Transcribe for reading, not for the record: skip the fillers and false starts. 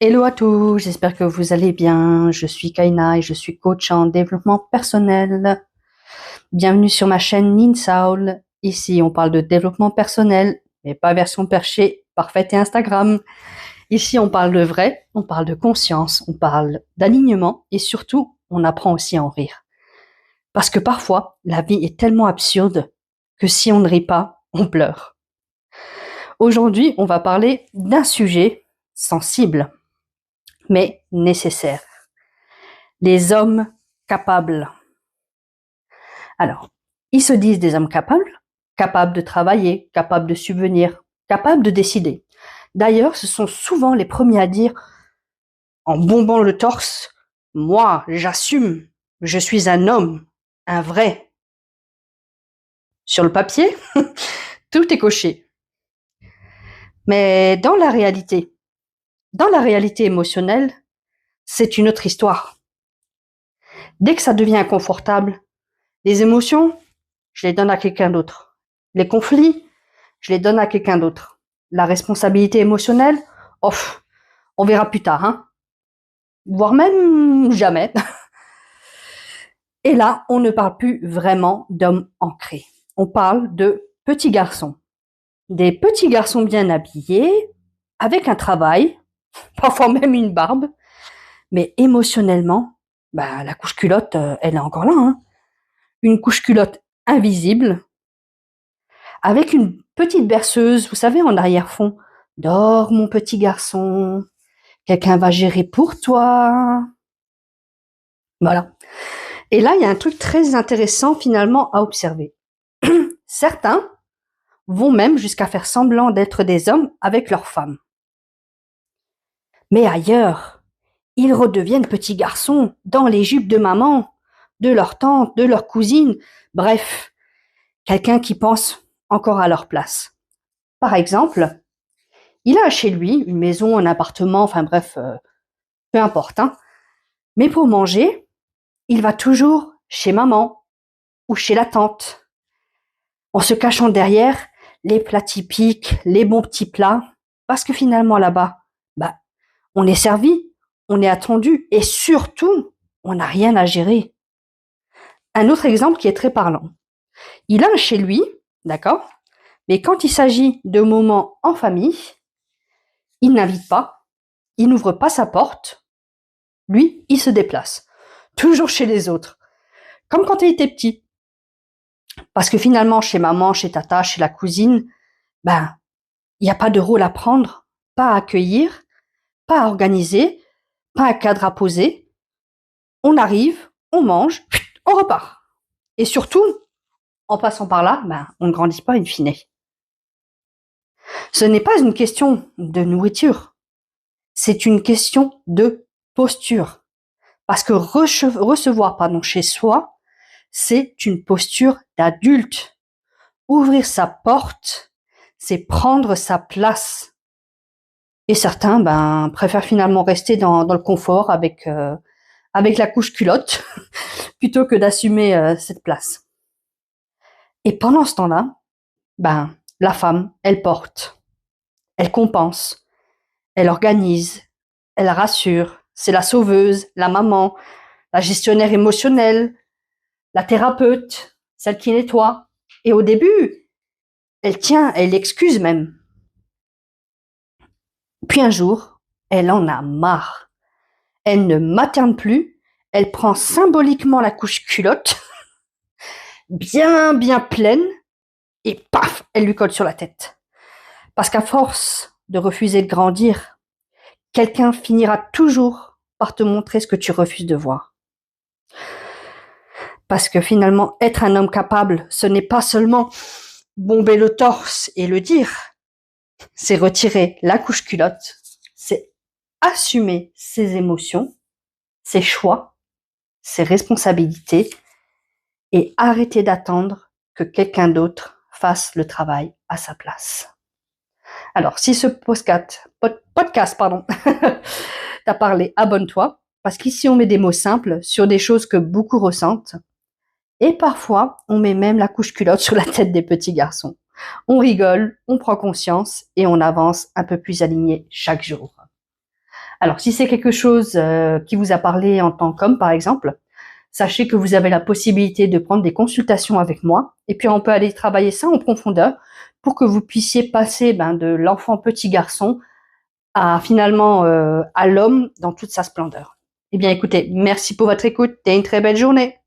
Hello à tous, j'espère que vous allez bien. Je suis Kaina et je suis coach en développement personnel. Bienvenue sur ma chaîne Ninsaul. Ici, on parle de développement personnel, mais pas version perchée, parfaite et Instagram. Ici, on parle de vrai, on parle de conscience, on parle d'alignement et surtout, on apprend aussi à en rire. Parce que parfois, la vie est tellement absurde que si on ne rit pas, on pleure. Aujourd'hui, on va parler d'un sujet sensible, mais nécessaire. Les hommes capables. Alors, ils se disent des hommes capables, capables de travailler, capables de subvenir, capables de décider. D'ailleurs, ce sont souvent les premiers à dire, en bombant le torse, moi, j'assume, je suis un homme, un vrai. Sur le papier, tout est coché. Mais dans la réalité émotionnelle, c'est une autre histoire. Dès que ça devient inconfortable, les émotions, je les donne à quelqu'un d'autre. Les conflits, je les donne à quelqu'un d'autre. La responsabilité émotionnelle, on verra plus tard, hein. Voire même jamais. Et là, on ne parle plus vraiment d'hommes ancrés. On parle de petits garçons. Des petits garçons bien habillés, avec un travail, parfois même une barbe, mais émotionnellement, la couche culotte, elle est encore là, hein. Une couche culotte invisible, avec une petite berceuse, vous savez, en arrière-fond. Dors, mon petit garçon. Quelqu'un va gérer pour toi. Voilà. Et là, il y a un truc très intéressant finalement à observer. Certains vont même jusqu'à faire semblant d'être des hommes avec leurs femmes. Mais ailleurs, ils redeviennent petits garçons dans les jupes de maman, de leur tante, de leur cousine. Bref, quelqu'un qui pense encore à leur place. Par exemple, il a chez lui une maison, un appartement, enfin bref, peu importe, hein. Mais pour manger, il va toujours chez maman ou chez la tante, en se cachant derrière les plats typiques, les bons petits plats, parce que finalement là-bas, on est servi, on est attendu et surtout, on n'a rien à gérer. Un autre exemple qui est très parlant. Il a un chez lui, d'accord, mais quand il s'agit de moments en famille, il n'invite pas, il n'ouvre pas sa porte, lui, il se déplace, toujours chez les autres, comme quand il était petit. Parce que finalement, chez maman, chez tata, chez la cousine, il n'y a pas de rôle à prendre, pas à accueillir, pas à organiser, pas un cadre à poser. On arrive, on mange, on repart. Et surtout, en passant par là, on ne grandit pas in fine. Ce n'est pas une question de nourriture, c'est une question de posture. Parce que recevoir chez soi, c'est une posture d'adulte. Ouvrir sa porte, c'est prendre sa place. Et certains, préfèrent finalement rester dans le confort avec la couche culotte plutôt que d'assumer cette place. Et pendant ce temps-là, la femme, elle porte, elle compense, elle organise, elle rassure. C'est la sauveuse, la maman, la gestionnaire émotionnelle, la thérapeute, celle qui nettoie. Et au début, elle tient, elle excuse même. Puis un jour, elle en a marre. Elle ne materne plus, elle prend symboliquement la couche culotte, bien pleine, et paf, elle lui colle sur la tête. Parce qu'à force de refuser de grandir, quelqu'un finira toujours par te montrer ce que tu refuses de voir. Parce que finalement, être un homme capable, ce n'est pas seulement bomber le torse et le dire, c'est retirer la couche culotte, c'est assumer ses émotions, ses choix, ses responsabilités et arrêter d'attendre que quelqu'un d'autre fasse le travail à sa place. Alors, si ce podcast t'a parlé, abonne-toi, parce qu'ici on met des mots simples sur des choses que beaucoup ressentent, et parfois on met même la couche culotte sur la tête des petits garçons. On rigole, on prend conscience et on avance un peu plus aligné chaque jour. Alors, si c'est quelque chose qui vous a parlé en tant qu'homme, par exemple, sachez que vous avez la possibilité de prendre des consultations avec moi, et puis on peut aller travailler ça en profondeur pour que vous puissiez passer de l'enfant petit garçon à finalement à l'homme dans toute sa splendeur. Eh bien, écoutez, merci pour votre écoute et une très belle journée.